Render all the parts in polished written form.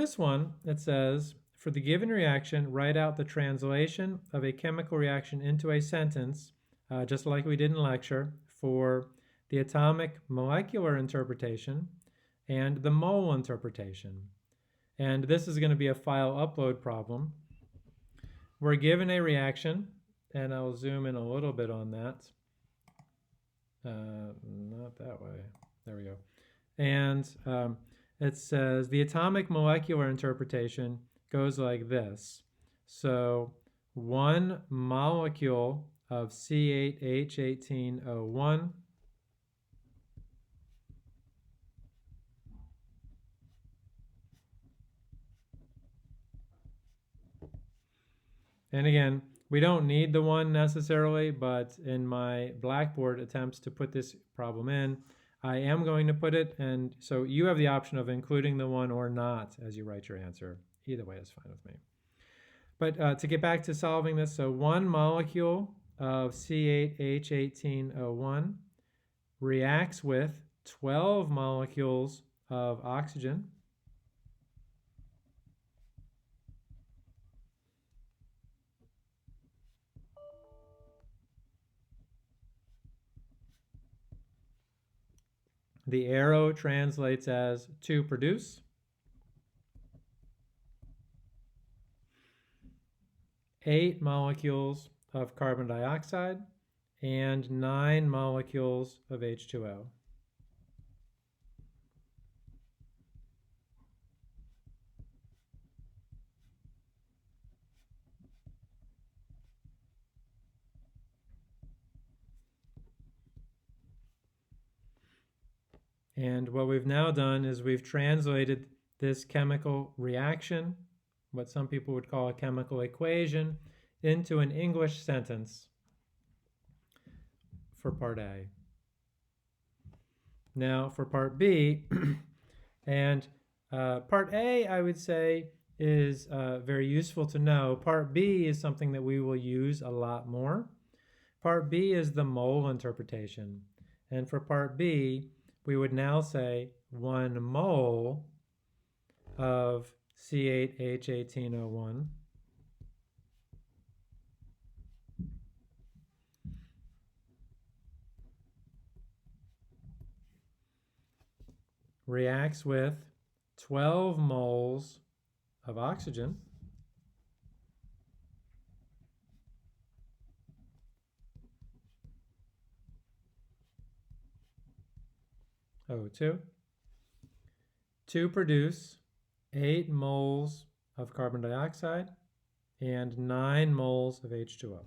This one, it says, for the given reaction, write out the translation of a chemical reaction into a sentence, just like we did in lecture, for the atomic molecular interpretation and the mole interpretation. And this is going to be a file upload problem. We're given a reaction, and I'll zoom in a little bit on that. Not that way. There we go. And it says the atomic molecular interpretation goes like this. So 1 molecule of C8H18O1 and again, we don't need the 1 necessarily, but in my Blackboard attempts to put this problem in, I am going to put it, and so you have the option of including the 1 or not as you write your answer. Either way is fine with me. But to get back to solving this, so 1 molecule of C8H18O1 reacts with 12 molecules of oxygen. The arrow translates as to produce. 8 molecules of carbon dioxide and 9 molecules of H2O. And what we've now done is we've translated this chemical reaction, what some people would call a chemical equation, into an English sentence for part A. Now for part B, and part A, I would say, is very useful to know. Part B is something that we will use a lot more. Part B is the mole interpretation. And for part B, we would now say 1 mole of C8H18O1 reacts with 12 moles of oxygen, O2, to produce 8 moles of carbon dioxide and 9 moles of H2O.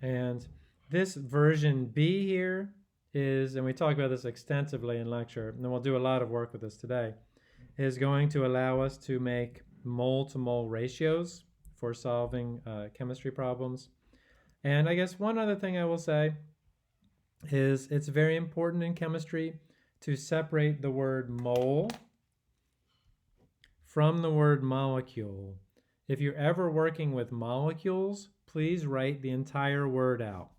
And this version B here is, and we talk about this extensively in lecture, and we'll do a lot of work with this today, is going to allow us to make mole-to-mole ratios for solving chemistry problems. And I guess one other thing I will say is it's very important in chemistry to separate the word mole from the word molecule. If you're ever working with molecules, please write the entire word out.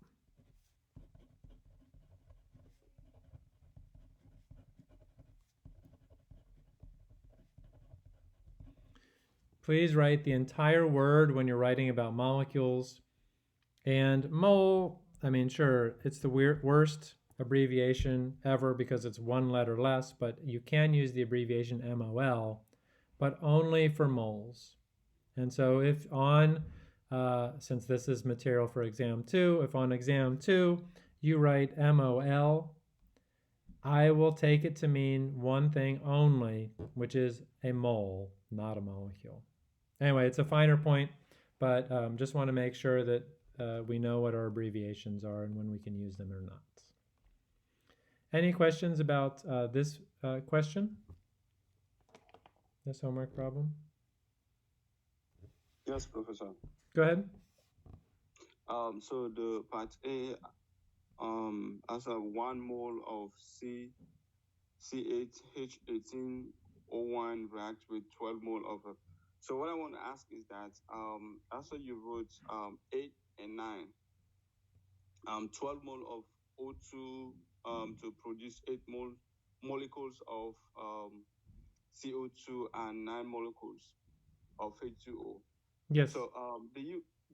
Please write the entire word when you're writing about molecules. And mole, I mean, sure, it's the worst abbreviation ever because it's 1 letter less, but you can use the abbreviation MOL, but only for moles. And so if on, since this is material for exam 2, if on exam 2 you write MOL, I will take it to mean one thing only, which is a mole, not a molecule. Anyway, it's a finer point, but just want to make sure that we know what our abbreviations are and when we can use them or not. Any questions about this question? This homework problem? Yes, Professor. Go ahead. So the part A, as a 1 mole of C C8H18O1 reacts with 12 mole of a. So what I want to ask is that after you wrote 8 and 9, 12 mole of O2 to produce 8 molecules of CO2 and 9 molecules of H2O. Yes. So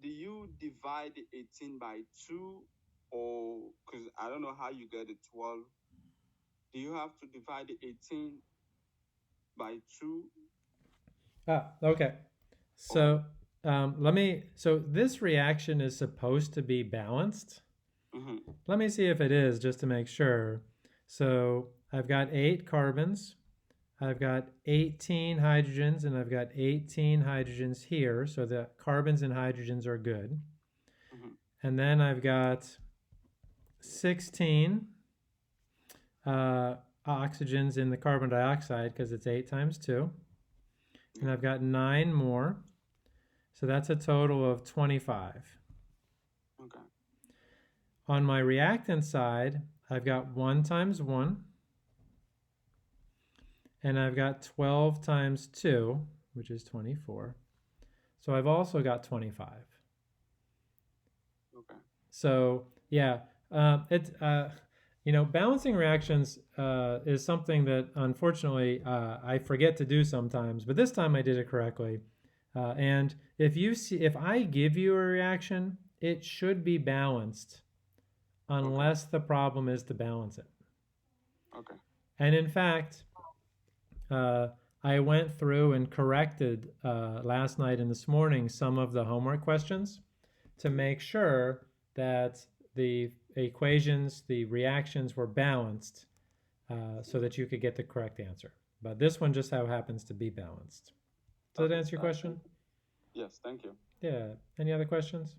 do you divide the 18 by 2, or because I don't know how you get the 12? Do you have to divide the 18 by 2? Okay. Okay. So so this reaction is supposed to be balanced. Mm-hmm. Let me see if it is just to make sure. So I've got 8 carbons. I've got 18 hydrogens and I've got 18 hydrogens here. So the carbons and hydrogens are good. Mm-hmm. And then I've got 16 oxygens in the carbon dioxide because it's 8 times 2. And Yeah. I've got 9 more. So that's a total of 25. Okay. On my reactant side, I've got 1 times 1. And I've got 12 times 2, which is 24. So I've also got 25. Okay. So yeah, balancing reactions is something that unfortunately I forget to do sometimes, but this time I did it correctly. And if I give you a reaction, it should be balanced unless the problem is to balance it. Okay. And in fact, uh, I went through and corrected last night and this morning some of the homework questions to make sure that the equations, the reactions were balanced so that you could get the correct answer. But this one just so happens to be balanced. Does that Okay. answer your question? Yes. Thank you. Yeah. Any other questions?